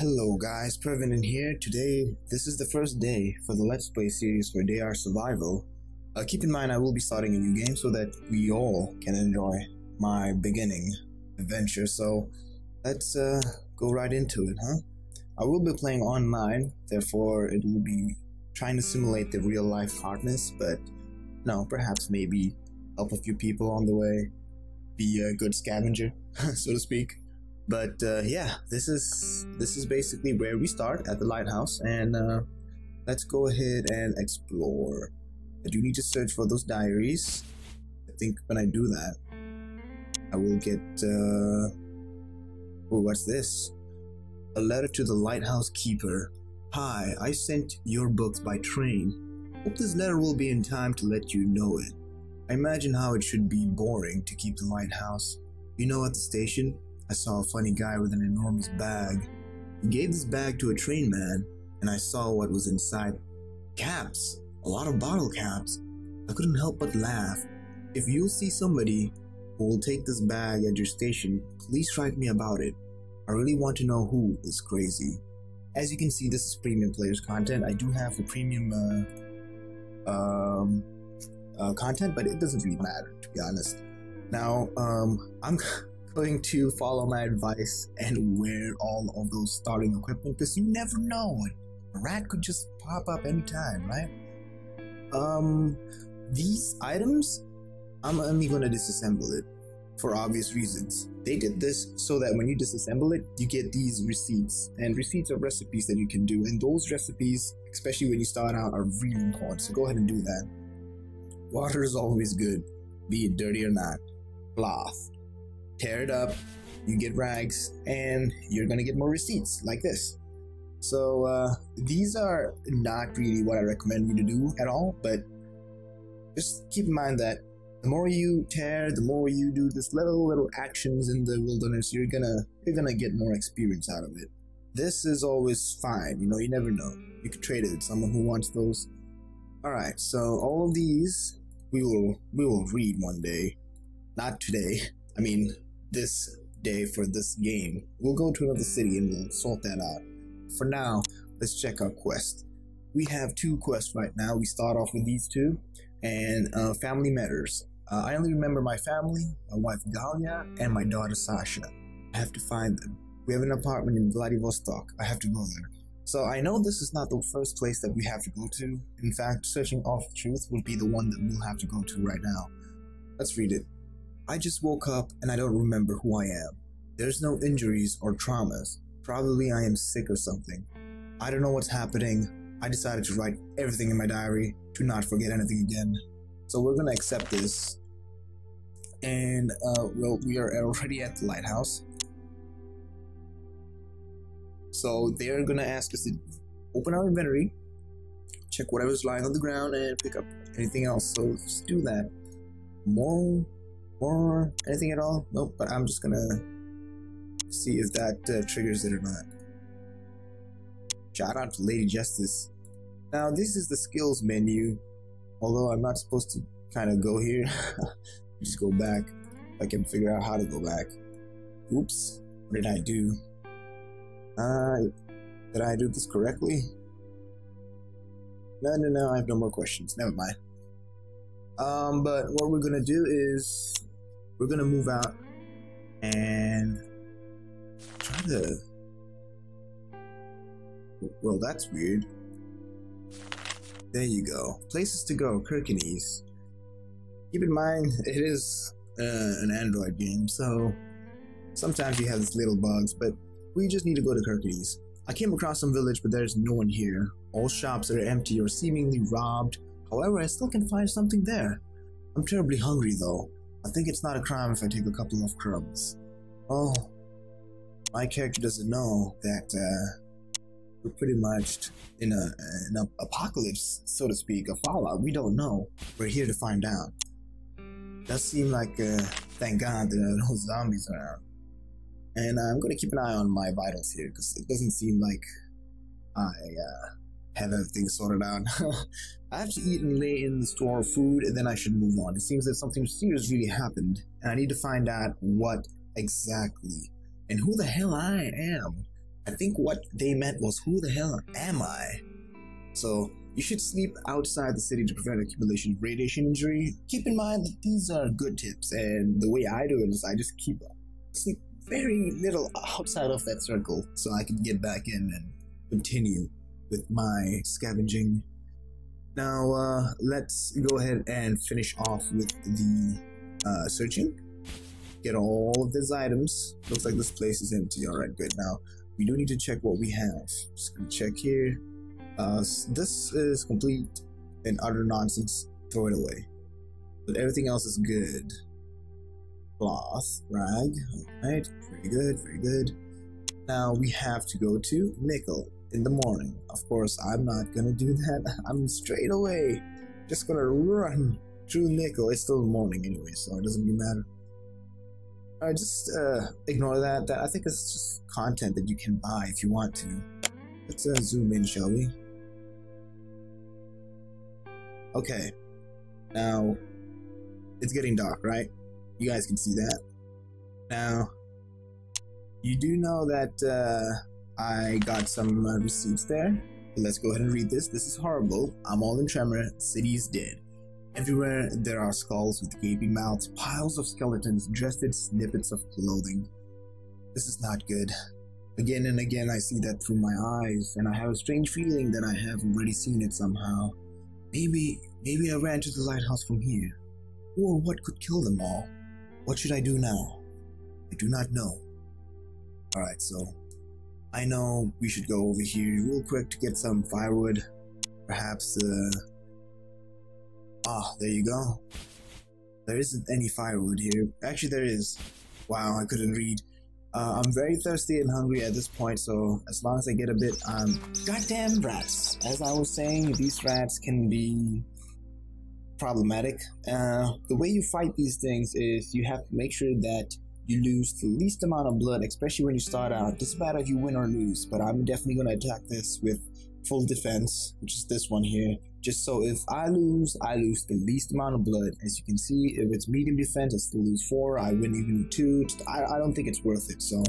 Hello guys, Previn in here. Today, this is the first day for the Let's Play series for Day R Survival. Keep in mind I will be starting a new game so that we all can enjoy my beginning adventure. So, let's go right into it, huh? I will be playing online, therefore it will be trying to simulate the real life hardness, but no, perhaps maybe help a few people on the way, be a good scavenger, so to speak. But yeah, this is basically where we start at the lighthouse, and let's go ahead and explore. I do need to search for those diaries. I think when I do that, I will get. Oh, what's this? A letter to the lighthouse keeper. Hi, I sent your books by train. Hope this letter will be in time to let you know it. I imagine how it should be boring to keep the lighthouse. You know, at the station, I saw a funny guy with an enormous bag. He gave this bag to a train man, and I saw what was inside. Caps! A lot of bottle caps. I couldn't help but laugh. If you'll see somebody who will take this bag at your station, please write me about it. I really want to know who is crazy. As you can see, this is premium players content. I do have the premium content, but it doesn't really matter, to be honest. Now, I'm going to follow my advice and wear all of those starting equipment, because you never know. A rat could just pop up anytime, right? These items, I'm only going to disassemble it for obvious reasons. They did this so that when you disassemble it, you get these receipts, and receipts are recipes that you can do, and those recipes, especially when you start out, are really important, so go ahead and do that. Water is always good, be it dirty or not. Cloth. Tear it up, you get rags, and you're gonna get more receipts like this. So these are not really what I recommend you to do at all, but just keep in mind that the more you tear, the more you do this little actions in the wilderness, you're gonna get more experience out of it. This is always fine, you know, you never know. You could trade it with someone who wants those. Alright, so all of these we will read one day. Not today. I mean, this day for this game. We'll go to another city and we'll sort that out. For now, let's check our quest. We have 2 quests right now. We start off with these 2, and family matters. I only remember my family, my wife Galia, and my daughter Sasha. I have to find them. We have an apartment in Vladivostok. I have to go there. So I know this is not the first place that we have to go to. In fact, searching off truth will be the one that we'll have to go to right now. Let's read it. I just woke up and I don't remember who I am. There's no injuries or traumas. Probably I am sick or something. I don't know what's happening. I decided to write everything in my diary to not forget anything again. So we're gonna accept this. And well, we are already at the lighthouse. So they're gonna ask us to open our inventory, check whatever's lying on the ground, and pick up anything else. So let's do that. More anything at all? Nope, but I'm just gonna see if that triggers it or not. Shout out to Lady Justice. Now this is the skills menu, although I'm not supposed to kind of go here. Just go back. I can figure out how to go back. Oops, what did I do? Did I do this correctly? No, I have no more questions, never mind. But what we're gonna do is we're gonna move out and try to. Well, that's weird. There you go. Places to go, Kirkenes. Keep in mind, it is an Android game, so sometimes you have these little bugs, but we just need to go to Kirkenes. I came across some village, but there's no one here. All shops are empty or seemingly robbed. However, I still can find something there. I'm terribly hungry though. I think it's not a crime if I take a couple of crumbs. Oh, my character doesn't know that we're pretty much in an apocalypse, so to speak, a fallout. We don't know. We're here to find out. Does seem like, thank God, there are no zombies around. And I'm going to keep an eye on my vitals here, because it doesn't seem like I have everything sorted out. I have to eat and lay in the store of food, and then I should move on. It seems that something serious really happened, and I need to find out what exactly, and who the hell I am. I think what they meant was, who the hell am I? So you should sleep outside the city to prevent accumulation of radiation injury. Keep in mind that these are good tips, and the way I do it is I just sleep very little outside of that circle so I can get back in and continue with my scavenging. Now let's go ahead and finish off with the searching. Get all of these items. Looks like this place is empty. Alright, good. Now we do need to check what we have. Just gonna check here. This is complete and utter nonsense. Throw it away. But everything else is good. Cloth, rag. Alright, very good, very good. Now we have to go to nickel in the morning. Of course, I'm not gonna do that. I'm straight away just gonna run through nickel. It's still morning anyway, so it doesn't really matter. Alright, just ignore that. I think it's just content that you can buy if you want to. Let's zoom in, shall we? Okay, now it's getting dark, right? You guys can see that. Now, you do know that I got some receipts there. Let's go ahead and read this. This is horrible. I'm all in tremor. The city is dead. Everywhere there are skulls with gaping mouths, piles of skeletons dressed in snippets of clothing. This is not good. Again and again I see that through my eyes, and I have a strange feeling that I have already seen it somehow. Maybe I ran to the lighthouse from here. Or what could kill them all? What should I do now? I do not know. Alright, so I know we should go over here real quick to get some firewood. Perhaps, there you go. There isn't any firewood here. Actually, there is. Wow, I couldn't read. I'm very thirsty and hungry at this point, so as long as I get a bit, goddamn rats. As I was saying, these rats can be problematic. The way you fight these things is you have to make sure that you lose the least amount of blood, especially when you start out. Doesn't matter if you win or lose, but I'm definitely going to attack this with full defense, which is this one here. Just so if I lose the least amount of blood. As you can see, if it's medium defense, I still lose 4. I win even 2. I don't think it's worth it, so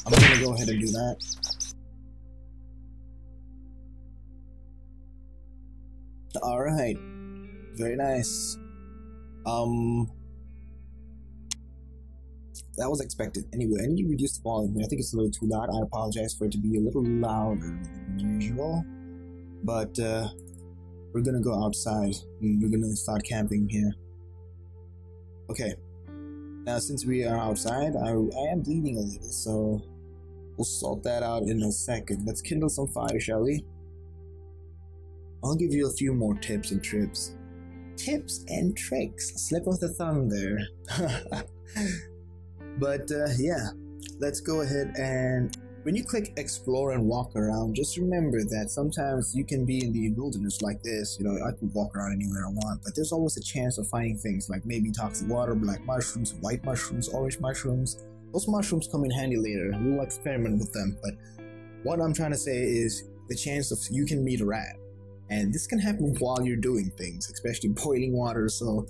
I'm going to go ahead and do that. Alright. Very nice. That was expected. Anyway, I need to reduce the volume. I think it's a little too loud. I apologize for it to be a little louder than usual. But, we're gonna go outside and we're gonna start camping here. Okay. Now, since we are outside, I am bleeding a little, so we'll sort that out in a second. Let's kindle some fire, shall we? I'll give you a few more tips and tricks. Tips and tricks. Slip of the tongue there. But yeah, let's go ahead and when you click explore and walk around, just remember that sometimes you can be in the wilderness like this. You know, I can walk around anywhere I want, but there's always a chance of finding things like maybe toxic water, black mushrooms, white mushrooms, orange mushrooms. Those mushrooms come in handy later. We'll experiment with them, but what I'm trying to say is the chance of you can meet a rat. And this can happen while you're doing things, especially boiling water, so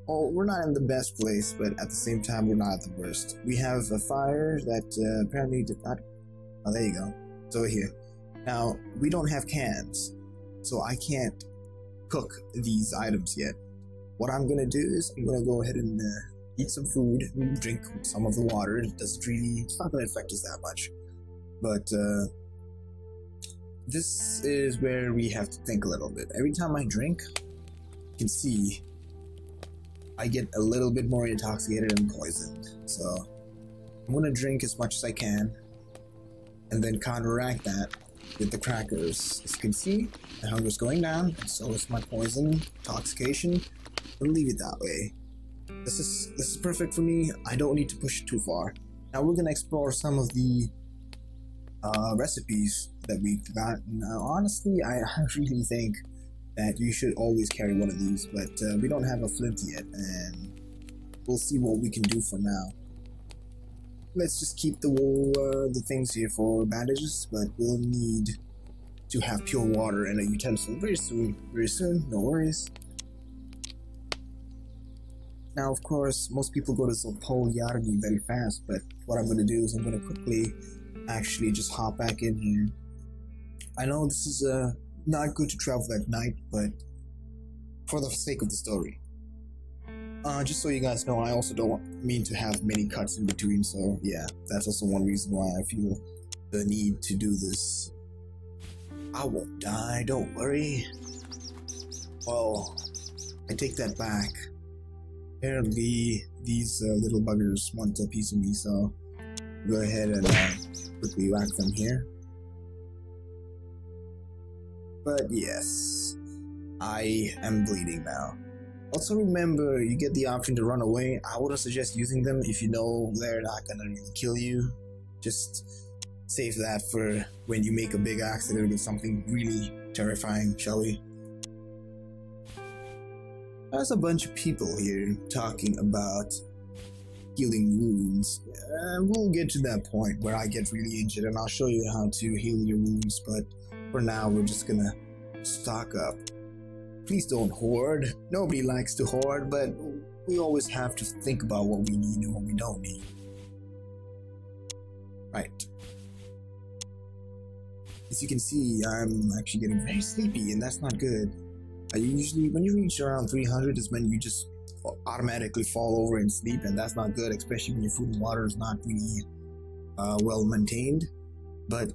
we're not in the best place, but at the same time, we're not the worst. We have a fire that apparently did not... Oh, there you go. It's over here. Now, we don't have cans, so I can't cook these items yet. What I'm gonna do is I'm gonna go ahead and eat some food and drink some of the water. It's not gonna affect us that much. But this is where we have to think a little bit. Every time I drink, you can see I get a little bit more intoxicated and poisoned. So I'm gonna drink as much as I can and then counteract that with the crackers. As you can see, my hunger is going down, and so is my poison, intoxication. We'll leave it that way. This is perfect for me. I don't need to push it too far. Now we're gonna explore some of the recipes that we got. Now, honestly, I really think that you should always carry one of these, but we don't have a flint yet, and we'll see what we can do for now. Let's just keep the things here for bandages, but we'll need to have pure water and a utensil very soon, no worries. Now, of course, most people go to Zulpol Yargi very fast, but what I'm going to do is I'm going to quickly actually just hop back in here. I know this is not good to travel at night, but for the sake of the story. Just so you guys know, I also don't mean to have many cuts in between, so yeah, that's also one reason why I feel the need to do this. I won't die, don't worry. Well, I take that back. Apparently, these little buggers want a piece of me, so go ahead and quickly whack them here. But yes, I am bleeding now. Also remember, you get the option to run away. I wouldn't suggest using them if you know they're not gonna really kill you. Just save that for when you make a big accident with something really terrifying, shall we? There's a bunch of people here talking about healing wounds. We'll get to that point where I get really injured and I'll show you how to heal your wounds, but for now we're just gonna stock up. Please don't hoard. Nobody likes to hoard, but we always have to think about what we need and what we don't need. Right. As you can see, I'm actually getting very sleepy, and that's not good. Usually, when you reach around 300 is when you just automatically fall over and sleep, and that's not good, especially when your food and water is not really well maintained. But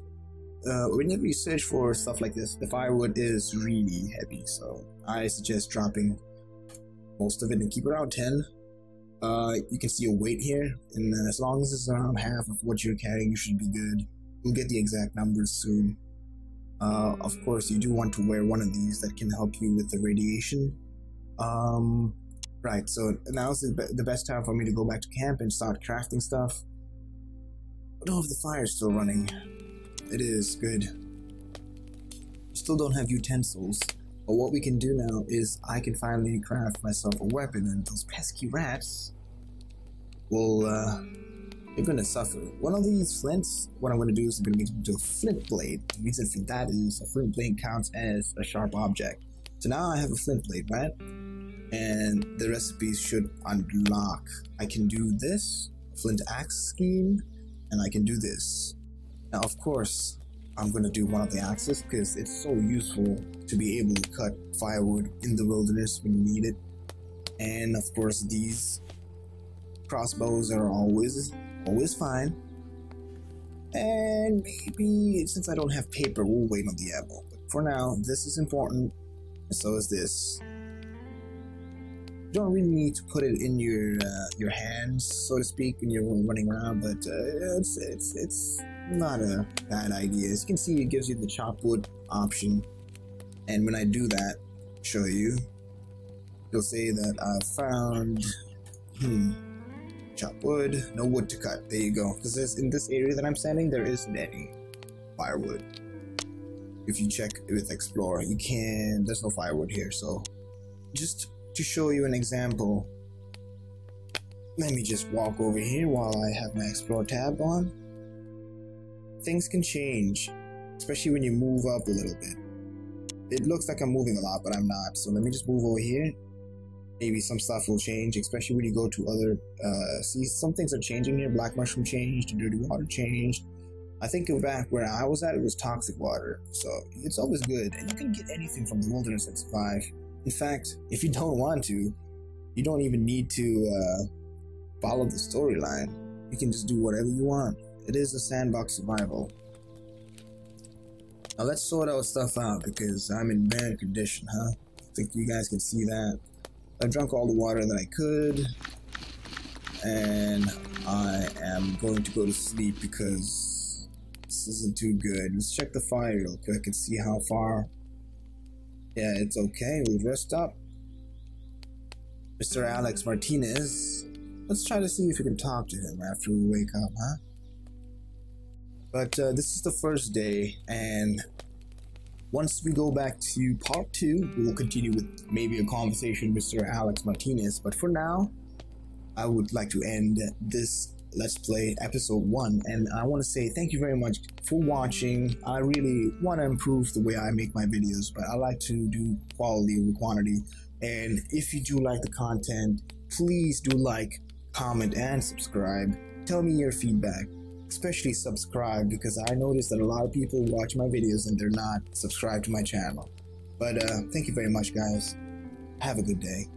whenever you search for stuff like this, the firewood is really heavy, so I suggest dropping most of it and keep around 10. You can see your weight here, and as long as it's around half of what you're carrying, you should be good. We'll get the exact numbers soon. Of course, you do want to wear one of these that can help you with the radiation. Right, so now's the best time for me to go back to camp and start crafting stuff. But oh, if the fire's still running. It is good. Still don't have utensils, but what we can do now is I can finally craft myself a weapon, and those pesky rats will, they're gonna suffer. One of these flints, what I'm gonna do is I'm gonna make it into a flint blade. The reason for that is a flint blade counts as a sharp object. So now I have a flint blade, right? And the recipes should unlock. I can do this, flint axe scheme, and I can do this. Now, of course, I'm going to do one of the axes because it's so useful to be able to cut firewood in the wilderness when you need it. And of course, these crossbows are always fine. And maybe, since I don't have paper, we'll wait on the ammo. But for now, this is important, and so is this. You don't really need to put it in your hands, so to speak, when you're running around, but it's not a bad idea. As you can see, it gives you the chop wood option, and when I do that, show you, you'll say that I found chop wood, no wood to cut. There you go. Because in this area that I'm standing, there isn't any firewood. If you check with Explore, there's no firewood here. So just to show you an example, let me just walk over here while I have my Explore tab on. Things can change, especially when you move up a little bit. It looks like I'm moving a lot, but I'm not. So let me just move over here. Maybe some stuff will change, especially when you go to other, see, some things are changing here. Black mushroom changed, dirty water changed. I think back where I was at, it was toxic water. So it's always good, and you can get anything from the wilderness and survive. In fact, if you don't want to, you don't even need to follow the storyline. You can just do whatever you want. It is a sandbox survival. Now let's sort our stuff out because I'm in bad condition, huh? I think you guys can see that. I drank all the water that I could, and I am going to go to sleep because this isn't too good. Let's check the fire real quick and see how far. Yeah, it's okay. We'll rest up. Mr. Alex Martinez. Let's try to see if we can talk to him after we wake up, huh? But this is the first day, and once we go back to part 2, we will continue with maybe a conversation with Mr. Alex Martinez. But for now, I would like to end this Let's Play episode 1, and I want to say thank you very much for watching. I really want to improve the way I make my videos, but I like to do quality over quantity. And if you do like the content, please do like, comment, and subscribe. Tell me your feedback. especially subscribe, because I noticed that a lot of people watch my videos and they're not subscribed to my channel. But thank you very much, guys. Have a good day.